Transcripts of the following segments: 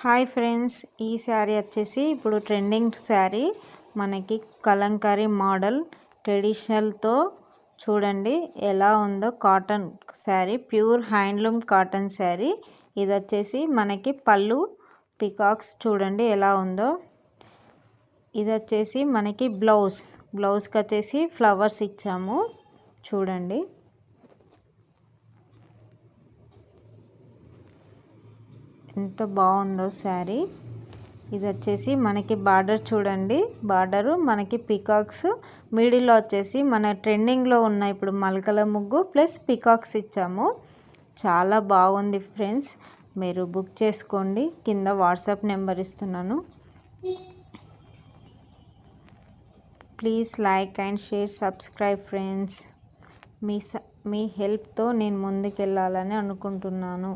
Hi friends, ఈ శారీ వచ్చేసి ఇప్పుడు ట్రెండింగ్ శారీ. మనకి కలంకారీ మోడల్ ట్రెడిషనల్తో చూడండి ఎలా ఉందో. Cotton sari, pure handloom cotton sari. ఇది వచ్చేసి మనకి పళ్ళు పికాక్స్ చూడండి ఎలా ఉందో. ఇది వచ్చేసి మనకి బ్లౌజ్కి వచ్చేసి ఫ్లవర్స్ ఇచ్చాము చూడండి. ఎంత బాగుందో శారీ. ఇది వచ్చేసి మనకి బార్డర్ చూడండి, బార్డరు మనకి పికాక్స్, మిడిల్లో వచ్చేసి మన ట్రెండింగ్లో ఉన్న ఇప్పుడు మల్కల ముగ్గు ప్లస్ పికాక్స్ ఇచ్చాము. చాలా బాగుంది ఫ్రెండ్స్, మీరు బుక్ చేసుకోండి. కింద వాట్సాప్ నెంబర్ ఇస్తున్నాను. Please like and share, subscribe friends. మీ హెల్ప్తో నేను ముందుకెళ్ళాలని అనుకుంటున్నాను.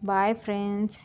Bye friends.